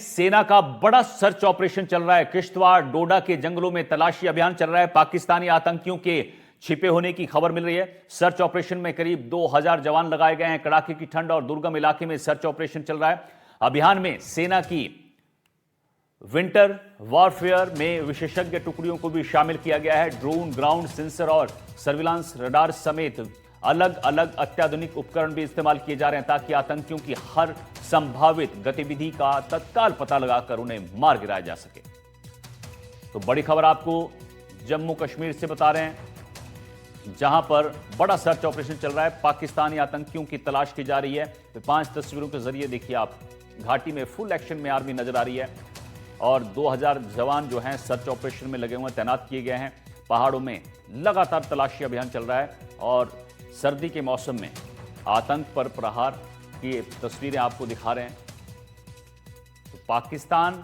सेना का बड़ा सर्च ऑपरेशन चल रहा है। किश्तवाड़ डोडा के जंगलों में तलाशी अभियान चल रहा है। पाकिस्तानी आतंकियों के छिपे होने की खबर मिल रही है। सर्च ऑपरेशन में करीब 2000 जवान लगाए गए हैं। कड़ाके की ठंड और दुर्गम इलाके में सर्च ऑपरेशन चल रहा है। अभियान में सेना की विंटर वॉरफेयर में विशेषज्ञ टुकड़ियों को भी शामिल किया गया है। ड्रोन, ग्राउंड सेंसर और सर्विलांस रडार समेत अलग अलग अत्याधुनिक उपकरण भी इस्तेमाल किए जा रहे हैं ताकि आतंकियों की हर संभावित गतिविधि का तत्काल पता लगाकर उन्हें मार गिराया जा सके। तो बड़ी खबर आपको जम्मू कश्मीर से बता रहे हैं, जहां पर बड़ा सर्च ऑपरेशन चल रहा है। पाकिस्तानी आतंकियों की तलाश की जा रही है। तो 5 तस्वीरों के जरिए देखिए आप, घाटी में फुल एक्शन में आर्मी नजर आ रही है और 2000 जवान जो हैं सर्च ऑपरेशन में लगे हुए तैनात किए गए हैं। पहाड़ों में लगातार तलाशी अभियान चल रहा है और सर्दी के मौसम में आतंक पर प्रहार की तस्वीरें आपको दिखा रहे हैं। तो पाकिस्तान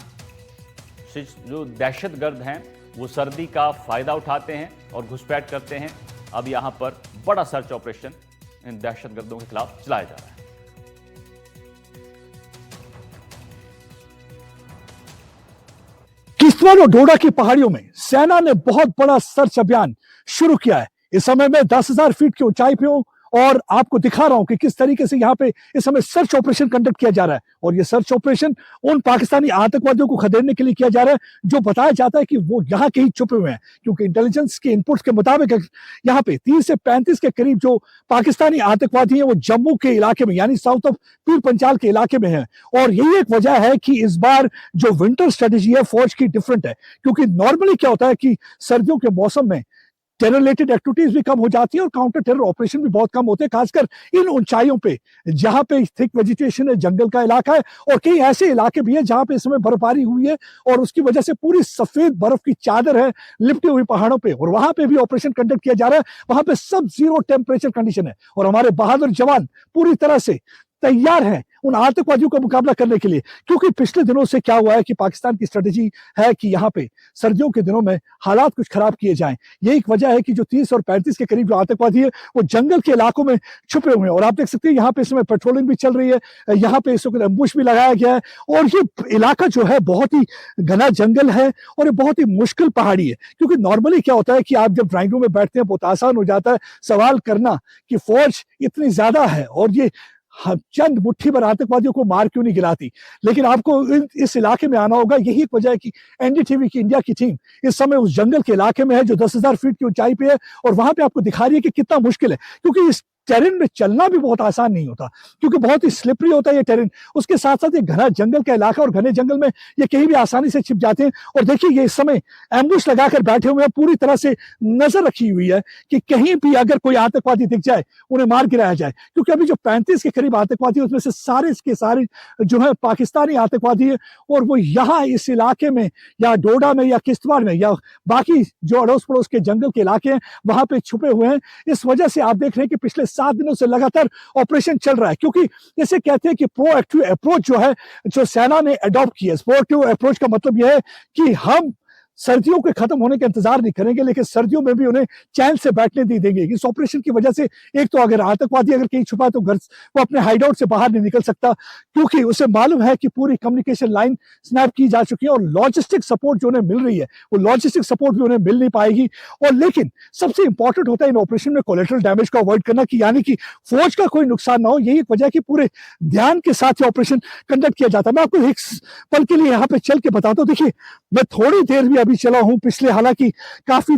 से जो दहशतगर्द हैं वो सर्दी का फायदा उठाते हैं और घुसपैठ करते हैं। अब यहां पर बड़ा सर्च ऑपरेशन इन दहशतगर्दों के खिलाफ चलाया जा रहा है। किश्तवाड़ और डोडा की पहाड़ियों में सेना ने बहुत बड़ा सर्च अभियान शुरू किया है। इस समय मैं 10,000 फीट की ऊंचाई पे हूं और आपको दिखा रहा हूं कि किस तरीके से यहाँ पे इस समय सर्च ऑपरेशन कंडक्ट किया जा रहा है। और ये सर्च ऑपरेशन उन पाकिस्तानी आतंकवादियों को खदेड़ने के लिए किया जा रहा है जो बताया जाता है कि वो यहाँ के ही छुपे हुए हैं, क्योंकि इंटेलिजेंस के इनपुट्स के मुताबिक यहाँ पे 30 से 35 के करीब जो पाकिस्तानी आतंकवादी हैं वो जम्मू के इलाके में यानी साउथ ऑफ पीर पंचाल के इलाके में है। और यही एक वजह है कि इस बार जो विंटर स्ट्रेटेजी है फौज की डिफरेंट है, क्योंकि नॉर्मली क्या होता है कि सर्दियों के मौसम में टेरर रिलेटेड एक्टिविटीज भी कम हो जाती है और काउंटर टेरर ऑपरेशन भी बहुत कम होते हैं, खासकर इन ऊंचाइयों पे जहां पे थिक वेजिटेशन है, जंगल का इलाका है और कई ऐसे इलाके भी है जहां पे इस समय बर्फबारी हुई है और उसकी वजह से पूरी सफेद बर्फ की चादर है लिपटी हुई पहाड़ों पे। और वहां पे भी ऑपरेशन कंडक्ट किया जा रहा है। वहां पे सब जीरो टेम्परेचर कंडीशन है और हमारे बहादुर जवान पूरी तरह से तैयार हैं उन आतंकवादियों का मुकाबला करने के लिए, क्योंकि पिछले दिनों से क्या हुआ है कि पाकिस्तान की स्ट्रेटेजी है कि यहाँ पे सर्दियों के दिनों में हालात कुछ खराब किए जाएं। ये एक वजह है कि जो 30 और 35 के करीब जो आतंकवादी है वो जंगल के इलाकों में छुपे हुए हैं। और आप देख सकते हैं यहाँ पे इस समय पेट्रोलिंग भी चल रही है, यहाँ पे इस वक्त एम्बुश भी लगाया गया है और ये इलाका जो है बहुत ही घना जंगल है और ये बहुत ही मुश्किल पहाड़ी है। क्योंकि नॉर्मली क्या होता है कि आप जब ड्राइंग रूम में बैठते हैं बहुत आसान हो जाता है सवाल करना कि फौज इतनी ज्यादा है और ये चंद मुट्ठी भर आतंकवादियों को मार क्यों नहीं गिराती। लेकिन आपको इस इलाके में आना होगा। यही एक वजह है कि एनडीटीवी की इंडिया की टीम इस समय उस जंगल के इलाके में है जो 10,000 फीट की ऊंचाई पे है और वहां पे आपको दिखा रही है कि कितना मुश्किल है, क्योंकि इस टेरेन में चलना भी बहुत आसान नहीं होता, क्योंकि बहुत ही स्लिपरी होता है ये टेरेन। उसके साथ साथ ये घना जंगल का इलाका और घने जंगल में ये कहीं भी आसानी से छिप जाते हैं। और देखिए ये इस समय एम्बुश लगाकर बैठे हुए हैं, पूरी तरह से नजर रखी हुई है कि कहीं भी अगर कोई आतंकवादी दिख जाए उन्हें मार गिराया जाए। क्योंकि अभी जो 35 के करीब आतंकवादी है उसमें से सारे के सारे जो है पाकिस्तानी आतंकवादी है और वो यहाँ इस इलाके में या डोडा में या किश्तवाड़ में या बाकी जो अड़ोस पड़ोस के जंगल के इलाके हैं वहां पे छुपे हुए हैं। इस वजह से आप देख रहे हैं कि पिछले 7 दिनों से लगातार ऑपरेशन चल रहा है, क्योंकि जैसे कहते हैं कि प्रोएक्टिव अप्रोच जो है जो सेना ने अडॉप्ट की है। प्रोएक्टिव अप्रोच का मतलब यह है कि हम सर्दियों के खत्म होने का इंतजार नहीं करेंगे, लेकिन सर्दियों में भी उन्हें चैन से बैठने नहीं देंगे। इस ऑपरेशन की वजह से एक तो अगर आतंकवादी अगर कहीं छुपा तो घर वो अपने हाइडआउट से बाहर नहीं निकल सकता, क्योंकि उसे मालूम है कि पूरी कम्युनिकेशन लाइन स्नैप की जा चुकी है और लॉजिस्टिक सपोर्ट जो उन्हें मिल रही है वो लॉजिस्टिक सपोर्ट भी उन्हें मिल नहीं पाएगी। और लेकिन सबसे इंपॉर्टेंट होता है इन ऑपरेशन में कोलेटरल डैमेज को अवॉइड करना, कि यानी कि फौज का कोई नुकसान ना हो। यही एक वजह है कि पूरे ध्यान के साथ ये ऑपरेशन कंडक्ट किया जाता है। मैं आपको एक पल के लिए यहाँ पे चल के बताता हूँ। देखिए मैं थोड़ी देर भी अभी चला हूँ, पिछले हालांकि काफी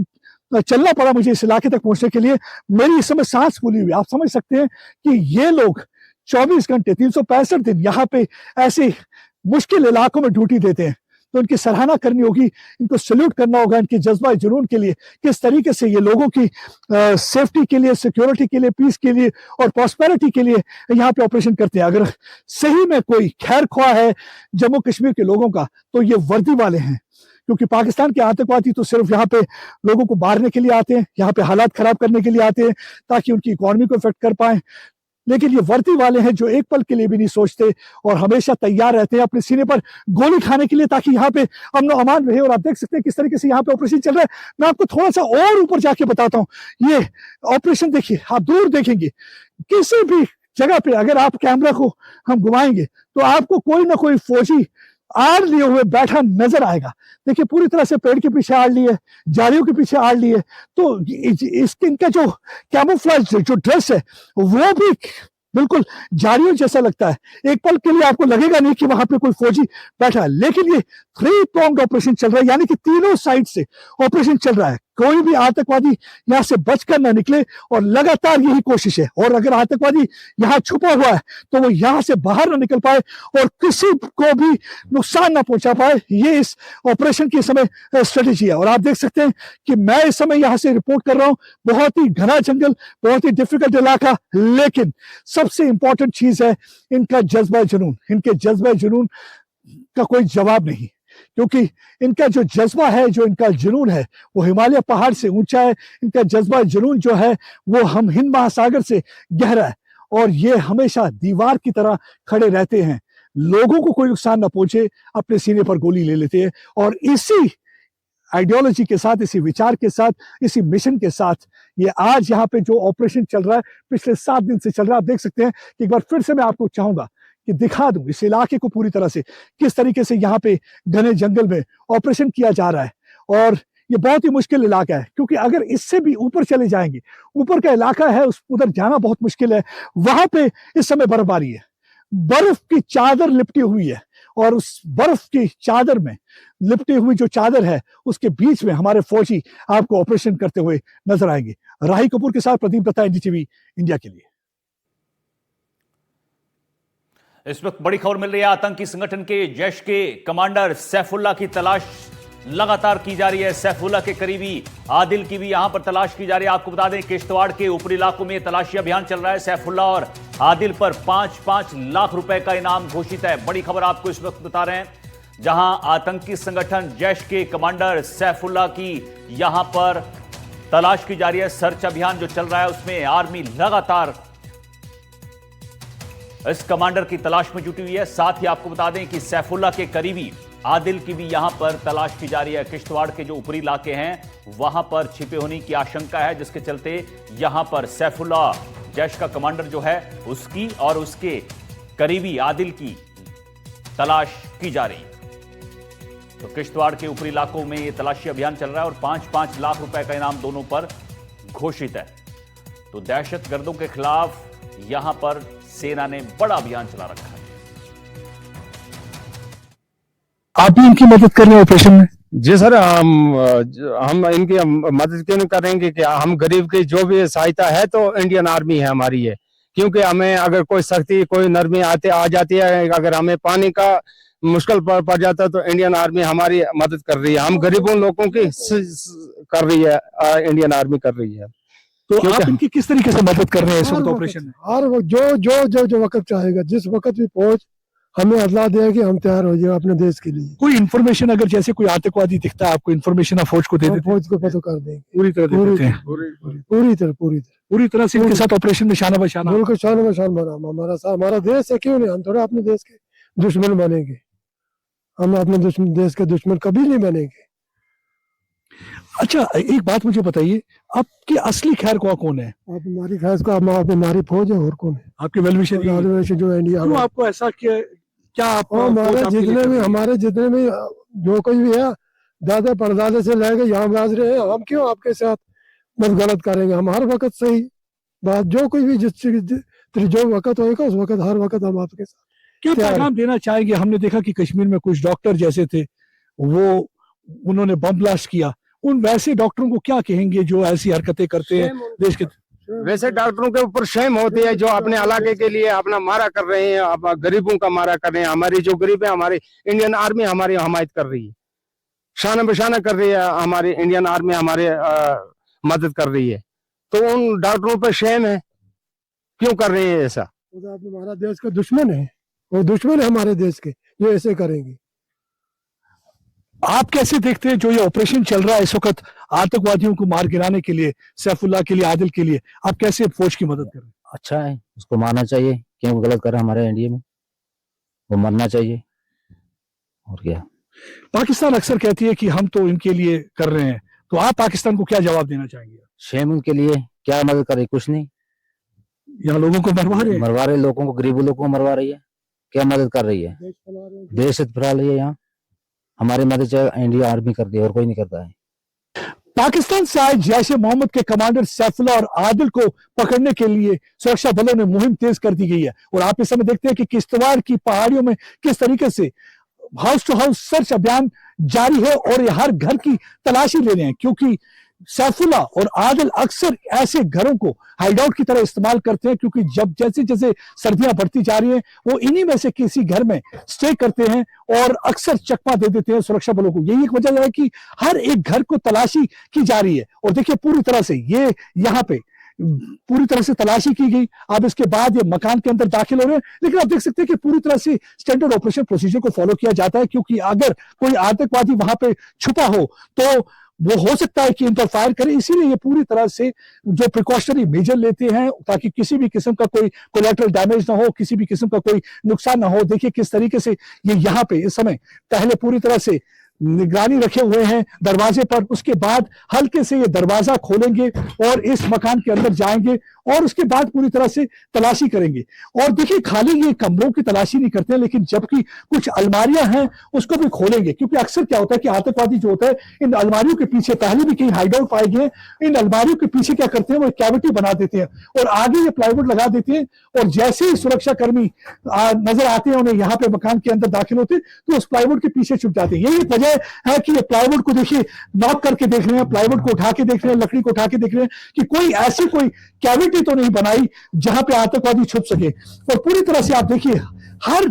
चलना पड़ा मुझे इस इलाके तक पहुंचने के लिए। मेरी इस समय सांस फूली हुई। आप समझ सकते हैं कि ये लोग 24 घंटे 365 दिन यहाँ पे ऐसे मुश्किल इलाकों में ड्यूटी देते हैं, तो उनकी सराहना करनी होगी, इनको सल्यूट करना होगा इनके जज्बा जुनून के लिए, किस तरीके से ये लोगों की सेफ्टी के लिए, सिक्योरिटी के लिए, पीस के लिए और प्रॉस्पेरिटी के लिए यहाँ पे ऑपरेशन करते हैं। अगर सही में कोई खैर ख्वाह है जम्मू कश्मीर के लोगों का तो ये वर्दी वाले हैं, क्योंकि पाकिस्तान के आतंकवादी तो सिर्फ यहाँ पे लोगों को मारने के लिए आते हैं, यहाँ पे हालात खराब करने के लिए आते हैं ताकि उनकी इकोनॉमी को इफेक्ट कर पाए। लेकिन ये वर्दी वाले हैं जो एक पल के लिए भी नहीं सोचते और हमेशा तैयार रहते हैं अपने सीने पर गोली खाने के लिए ताकि यहाँ पे अमन अमान रहे। और आप देख सकते हैं किस तरीके से यहाँ पे ऑपरेशन चल रहा है। मैं आपको थोड़ा सा और ऊपर जाके बताता हूँ। ये ऑपरेशन देखिए, आप दूर देखेंगे किसी भी जगह पे अगर आप कैमरा को हम घुमाएंगे तो आपको कोई ना कोई फौजी आड़ लिए हुए बैठा नजर आएगा। देखिए पूरी तरह से पेड़ के पीछे आड़ लिए, जालियों के पीछे आड़ लिए, तो इसके इनका जो कैमोफ्लेज जो ड्रेस है वो भी बिल्कुल जालियों जैसा लगता है। एक पल के लिए आपको लगेगा नहीं कि वहां पे कोई फौजी बैठा है, लेकिन ये 3-pronged ऑपरेशन चल रहा है, यानी कि तीनों साइड से ऑपरेशन चल रहा है। कोई भी आतंकवादी यहां से बचकर ना निकले और लगातार यही कोशिश है। और अगर आतंकवादी यहां छुपा हुआ है तो वो यहां से बाहर ना निकल पाए और किसी को भी नुकसान ना पहुंचा पाए। ये इस ऑपरेशन की समय स्ट्रेटेजी है। और आप देख सकते हैं कि मैं इस समय यहां से रिपोर्ट कर रहा हूं, बहुत ही घना जंगल, बहुत ही डिफिकल्ट इलाका, लेकिन सबसे इंपॉर्टेंट चीज है इनका जज्बा जुनून। इनके जज्बा जुनून का कोई जवाब नहीं, क्योंकि इनका जो जज्बा है, जो इनका जुनून है, वो हिमालय पहाड़ से ऊंचा है। इनका जज्बा जुनून जो है वो हम हिंद महासागर से गहरा है। और ये हमेशा दीवार की तरह खड़े रहते हैं, लोगों को कोई नुकसान ना पहुंचे, अपने सीने पर गोली ले लेते हैं। और इसी आइडियोलॉजी के साथ, इसी विचार के साथ, इसी मिशन के साथ ये आज यहाँ पे जो ऑपरेशन चल रहा है, पिछले 7 दिन से चल रहा है। आप देख सकते हैं कि एक बार फिर से मैं आपको चाहूंगा कि दिखा दूं इस इलाके को पूरी तरह से, किस तरीके से यहाँ पे घने जंगल में ऑपरेशन किया जा रहा है। और ये बहुत ही मुश्किल इलाका है, क्योंकि अगर इससे भी ऊपर चले जाएंगे, ऊपर का इलाका है, उधर जाना बहुत मुश्किल है। वहां पे इस समय बर्फबारी है, बर्फ की चादर लिपटी हुई है, और उस बर्फ की चादर में लिपटी हुई जो चादर है उसके बीच में हमारे फौजी आपको ऑपरेशन करते हुए नजर आएंगे। राही कपूर के साथ प्रदीप दत्ता, एनडीटीवी इंडिया के लिए। इस वक्त बड़ी खबर मिल रही है, आतंकी संगठन के जैश के कमांडर सैफुल्लाह की तलाश लगातार की जा रही है। सैफुल्लाह के करीबी आदिल की भी यहां पर तलाश की जा रही है। आपको बता दें किश्तवाड़ के ऊपरी इलाकों में तलाशी अभियान चल रहा है। सैफुल्लाह और आदिल पर 5-5 लाख रुपए का इनाम घोषित है। बड़ी खबर आपको इस वक्त बता रहे हैं, जहां आतंकी संगठन जैश के कमांडर सैफुल्लाह की यहां पर तलाश की जा रही है। सर्च अभियान जो चल रहा है उसमें आर्मी लगातार इस कमांडर की तलाश में जुटी हुई है। साथ ही आपको बता दें कि सैफुल्लाह के करीबी आदिल की भी यहां पर तलाश की जा रही है। किश्तवाड़ के जो ऊपरी इलाके हैं वहां पर छिपे होने की आशंका है, जिसके चलते यहां पर सैफुल्लाह जैश का कमांडर जो है उसकी और उसके करीबी आदिल की तलाश की जा रही है। तो किश्तवाड़ के ऊपरी इलाकों में यह तलाशी अभियान चल रहा है और 5-5 लाख रुपए का इनाम दोनों पर घोषित है। तो दहशतगर्दों के खिलाफ यहां पर सेना ने बड़ा अभियान चला रखा है। आप भी इनकी मदद कर रहे हैं ऑपरेशन में? जी सर, हम इनकी मदद क्यों नहीं करेंगे कि हम गरीब की जो भी सहायता है तो इंडियन आर्मी है हमारी है। क्योंकि हमें अगर कोई सख्ती, कोई नरमी आ जाती है, अगर हमें पानी का मुश्किल पड़ जाता है तो इंडियन आर्मी हमारी मदद कर रही है। हम गरीबों लोगों की कर रही है, इंडियन आर्मी कर रही है। तो आप इनकी किस तरीके से मदद कर रहे हैं इस वक्त ऑपरेशन में? और जो वक्त चाहेगा, जिस वक्त भी पहुंच हमें अल्लाह दे कि हम तैयार हो जाए अपने देश के लिए। कोई इन्फॉर्मेशन अगर जैसे कोई आतंकवादी दिखता है आपको इन्फॉर्मेशन आप फौज को दे देते हैं? फौज को पता कर देंगे पूरी तरह दे देते हैं? पूरी तरह से इनके साथ ऑपरेशन में शाना बशाना? बिल्कुल शान बशान बना। हमारा देश है, क्यों नहीं? हम थोड़ा अपने देश के दुश्मन बनेंगे। हम अपने देश के दुश्मन कभी नहीं बनेंगे। अच्छा, एक बात मुझे बताइए, आपकी असली खैर कौन है? आप हमारी खैर को हमारी फौज है, और कौन है? आपके वेलविशर जो इंडिया में। आपको ऐसा क्या आप हमारे जितने भी जो कोई भी है, दादा परदादे से लेके यहाँ बाज रहे हैं, हम क्यों आपके साथ बस गलत करेंगे? हम हर वक्त सही बात, जो कोई भी जो वक्त होगा उस वक्त, हर वक्त हम आपके साथ। क्या पैगाम देना चाहेंगे? हमने देखा कि कश्मीर में कुछ डॉक्टर जैसे थे, उन्होंने बम ब्लास्ट किया। उन वैसे डॉक्टरों को क्या कहेंगे जो ऐसी हरकतें करते हैं देश के? वैसे डॉक्टरों के ऊपर शेम होती है जो अपने इलाके के लिए अपना मारा कर रहे हैं, गरीबों का मारा कर रहे हैं। हमारी जो गरीब है, हमारी इंडियन आर्मी हमारी हमायत कर रही है, शाना बशाना कर रही है। हमारी इंडियन आर्मी हमारे मदद कर रही है। तो उन डॉक्टरों पर शेम है, क्यों कर रहे हैं ऐसा? हमारा देश का दुश्मन है, वो दुश्मन है हमारे देश के, जो ऐसे करेंगे। आप कैसे देखते हैं जो ये ऑपरेशन चल रहा है इस वक्त आतंकवादियों को मार गिराने के लिए, सैफुल्लाह के लिए, आदिल के लिए? आप कैसे फौज की मदद कर रहे हैं? अच्छा है, उसको मारना चाहिए। क्यों गलत कर रहा है हमारे इंडिया में, वो मरना चाहिए। और क्या? पाकिस्तान अक्सर कहती है कि हम तो इनके लिए कर रहे हैं, तो आप पाकिस्तान को क्या जवाब देना चाहेंगे? शेम उनके लिए, क्या मदद कर रही? कुछ नहीं। यहाँ लोगों को मरवा रहे हैं, लोगों को, गरीबों लोगों को मरवा रही है। क्या मदद कर रही है? देश फिरा रही है। यहाँ हमारी मदद चाहे इंडिया आर्मी करती है और कोई नहीं करता है। पाकिस्तान से आए जैश ए मोहम्मद के कमांडर सैफुल्ला और आदिल को पकड़ने के लिए सुरक्षा बलों ने मुहिम तेज कर दी गई है। और आप इस समय देखते हैं कि किश्तवाड़ की पहाड़ियों में किस तरीके से हाउस टू हाउस सर्च अभियान जारी है और ये हर घर की तलाशी ले रहे हैं, क्योंकि सैफुल्ला और आदिल अक्सर ऐसे घरों को हाइडआउट की तरह इस्तेमाल करते हैं, क्योंकि जब जैसे जैसे सर्दियां बढ़ती जा रही हैं वो इन्हीं में से किसी घर में स्टे करते हैं और अक्सर चकमा दे देते हैं सुरक्षा बलों को। यही एक वजह है कि हर एक घर को तलाशी की जा रही है। और देखिए पूरी तरह से ये यहाँ पे पूरी तरह से तलाशी की गई। अब इसके बाद ये मकान के अंदर दाखिल हो रहे हैं, लेकिन आप देख सकते हैं कि पूरी तरह से स्टैंडर्ड ऑपरेशन प्रोसीजर को फॉलो किया जाता है, क्योंकि अगर कोई आतंकवादी वहां पे छुपा हो तो वो हो सकता है कि इन पर फायर करे। इसीलिए ये पूरी तरह से जो प्रिकॉशनरी मेजर लेते हैं ताकि किसी भी किस्म का कोई कोलैटरल डैमेज ना हो, किसी भी किस्म का कोई नुकसान ना हो। देखिए किस तरीके से ये यहाँ पे इस समय पहले पूरी तरह से निगरानी रखे हुए हैं दरवाजे पर, उसके बाद हल्के से ये दरवाजा खोलेंगे और इस मकान के अंदर जाएंगे और उसके बाद पूरी तरह से तलाशी करेंगे। और देखिए खाली ये कमरों की तलाशी नहीं करते हैं, लेकिन जबकि कुछ अलमारियां हैं उसको भी खोलेंगे, क्योंकि अक्सर क्या होता है कि आतंकवादी जो होता है इन अलमारियों के पीछे पहले भी कहीं हाइडआउट पाए गए, इन अलमारियों के पीछे क्या करते हैं वो कैविटी बना देते हैं और आगे ये प्लाईवुड लगा देते हैं और जैसे ही सुरक्षा कर्मी नजर आते हैं उन्हें यहाँ पे मकान के अंदर दाखिल होते तो उस प्लाईवुड के पीछे छुप जाते हैं। यही वजह है कि ये प्लाईवुड को देखिए नॉक करके देख रहे हैं, प्लाईवुड को उठा के देख रहे हैं, लकड़ी को उठा के देख रहे हैं कि कोई ऐसी कोई कैविटी तो नहीं बनाई जहां पे आतंकवादी छुप सके। और पूरी तरह से आप देखिए हर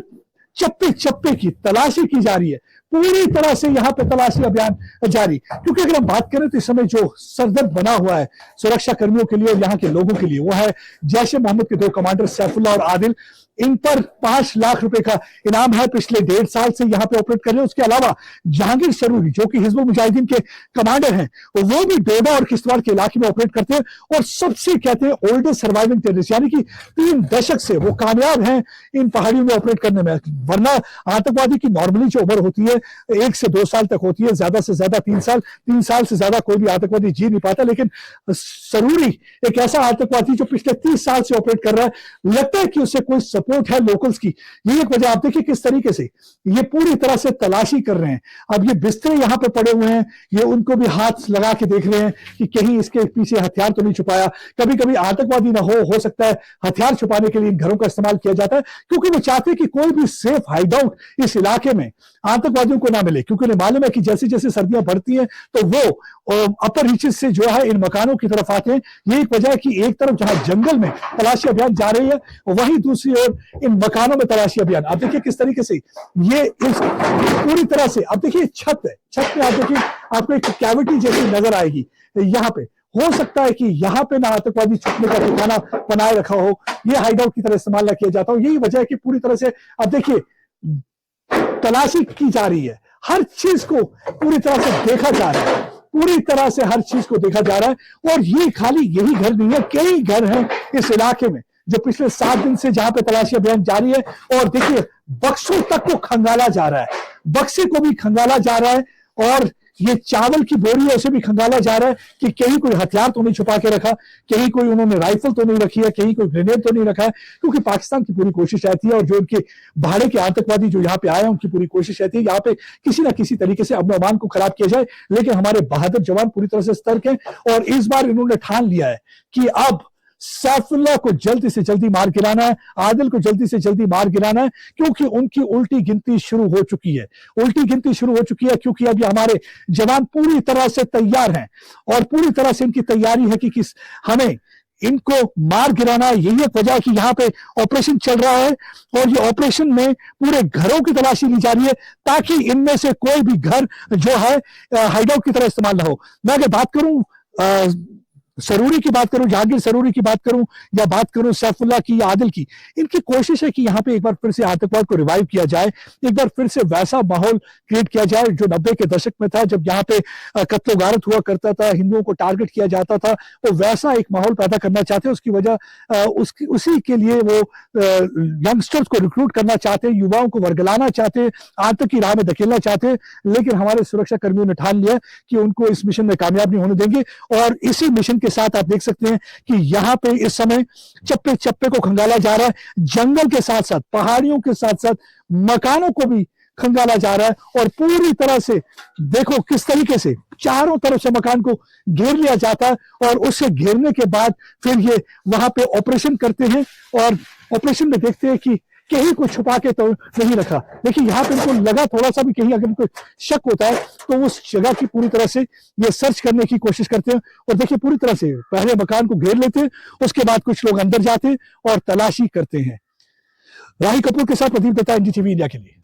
चप्पे चप्पे की तलाशी की जा रही है, पूरी तरह से यहाँ पे तलाशी अभियान जारी। क्योंकि अगर हम बात करें तो इस समय जो सरदर्द बना हुआ है सुरक्षा कर्मियों के लिए और यहाँ के लोगों के लिए वो है जैश ए मोहम्मद के दो कमांडर सैफुल्ला और आदिल। इन पर 5 लाख रुपए का इनाम है, पिछले 1.5 साल से यहाँ पे ऑपरेट कर रहे हैं। उसके अलावा जहांगीर सरूरी जो कि हिजबुल मुजाहिदीन के कमांडर हैं वो भी डोडा और किश्तवाड़ के इलाके में ऑपरेट करते हैं और सबसे कहते हैं ओल्डेस्ट सर्वाइविंग टेररिस्ट, यानी कि 3 दशक से वो कामयाब हैं इन पहाड़ियों में ऑपरेट करने में। वरना आतंकवादी की नॉर्मली जो उम्र होती है 1 से 2 साल तक होती है, ज्यादा से ज्यादा 3 साल। 3 साल से ज्यादा कोई भी आतंकवादी जी नहीं पाता, लेकिन सरूरी एक ऐसा आतंकवादी जो पिछले 30 साल से ऑपरेट कर रहा है, लगता है कि उसे कोई सपोर्ट है लोकल्स की। ये एक वजह आप देखिए किस तरीके से ये पूरी तरह से तलाशी कर रहे हैं। अब ये बिस्तरे यहाँ पे पड़े हुए हैं, ये उनको भी हाथ लगा के देख रहे हैं कि कहीं इसके पीछे हथियार तो नहीं छुपाया। कभी कभी आतंकवादी ना हो सकता है हथियार छुपाने के लिए इन घरों का इस्तेमाल किया जाता है, क्योंकि वो चाहते हैं कि कोई भी सेफ हाइडआउट इस इलाके में आतंकवादियों को ना मिले, क्योंकि उन्हें मालूम है कि जैसे जैसे सर्दियां बढ़ती हैं तो वो अपर रीचेस से जो है इन मकानों की तरफ आते हैं। ये एक वजह है कि एक तरफ जहां जंगल में तलाशी अभियान जा रही है वहीं दूसरी ओर इन मकानों में तलाशी अभियान। आप देखिए किस तरीके से ये इस पूरी तरह से आप देखिए छत है, छत में आप देखिए आपको एक कैविटी जैसी नजर आएगी। यहाँ पे हो सकता है कि यहाँ पे ना आतंकवादी छुपने का ठिकाना बनाए रखा हो, ये हाइडआउट की तरह इस्तेमाल ना किया जाता हो। यही वजह है कि पूरी तरह से आप देखिए तलाशी की जा रही है, हर चीज को पूरी तरह से देखा जा रहा है, पूरी तरह से हर चीज को देखा जा रहा है। और ये खाली यही घर नहीं है, कई घर हैं इस इलाके में जो पिछले 7 दिन से जहां पे तलाशी अभियान जारी है। और देखिए बक्सों तक को खंगाला जा रहा है, बक्से को भी खंगाला जा रहा है और ये चावल की बोरी है उसे भी खंगाला जा रहा है कि कहीं कोई हथियार तो नहीं छुपा के रखा, कहीं कोई उन्होंने राइफल तो नहीं रखी है, कहीं कोई ग्रेनेड तो नहीं रखा है। क्योंकि पाकिस्तान की पूरी कोशिश रहती है और जो उनके भाड़े के आतंकवादी जो यहाँ पे आए हैं उनकी पूरी कोशिश रहती है यहाँ पे किसी ना किसी तरीके से अमन अमान को खराब किया जाए। लेकिन हमारे बहादुर जवान पूरी तरह से सतर्क हैं और इस बार इन्होंने ठान लिया है कि अब सैफुल्ला को जल्दी से जल्दी मार गिराना है, आदिल को जल्दी से जल्दी मार गिराना है, क्योंकि उनकी उल्टी गिनती शुरू हो चुकी है। उल्टी गिनती शुरू हो चुकी है क्योंकि अब ये हमारे जवान पूरी तरह से तैयार हैं और पूरी तरह से इनकी तैयारी है कि हमें इनको मार गिराना है। यही एक वजह है कि यहाँ पे ऑपरेशन चल रहा है और ये ऑपरेशन में पूरे घरों की तलाशी ली जा रही है ताकि इनमें से कोई भी घर जो है हाइडआउट की तरह इस्तेमाल ना हो। मैं अगर बात करूं सरूरी की बात करूं, जहांगीर सरूरी की बात करूं या बात करूं सैफुल्ला की या आदिल की, इनकी कोशिश है कि यहाँ पे एक बार फिर से आतंकवाद को रिवाइव किया जाए, एक बार फिर से वैसा माहौल क्रिएट किया जाए जो 90 के दशक में था, जब यहाँ पे कत्लो गारत हुआ करता था, हिंदुओं को टारगेट किया जाता था। वो वैसा एक माहौल पैदा करना चाहते हैं। उसकी वजह उसी के लिए वो यंगस्टर्स को रिक्रूट करना चाहते हैं, युवाओं को वर्गलाना चाहते हैं, आतंक की राह में धकेलना चाहते हैं। लेकिन हमारे सुरक्षा कर्मियों ने ठान लिया कि उनको इस मिशन में कामयाब नहीं होने देंगे और इसी मिशन के साथ आप देख सकते हैं कि यहाँ पे इस समय चप्पे चप्पे को खंगाला जा रहा है। जंगल के साथ साथ, पहाड़ियों के साथ साथ मकानों को भी खंगाला जा रहा है और पूरी तरह से देखो किस तरीके से चारों तरफ से मकान को घेर लिया जाता है और उससे घेरने के बाद फिर ये वहां पे ऑपरेशन करते हैं और ऑपरेशन में देखते हैं कि कहीं को छुपा के तो नहीं रखा। देखिए यहाँ पे इनको लगा थोड़ा सा भी कहीं अगर इनको शक होता है तो उस जगह की पूरी तरह से ये सर्च करने की कोशिश करते हैं और देखिए पूरी तरह से पहले मकान को घेर लेते हैं, उसके बाद कुछ लोग अंदर जाते हैं और तलाशी करते हैं। राही कपूर के साथ प्रदीप दत्ता, एनडीटीवी इंडिया के लिए।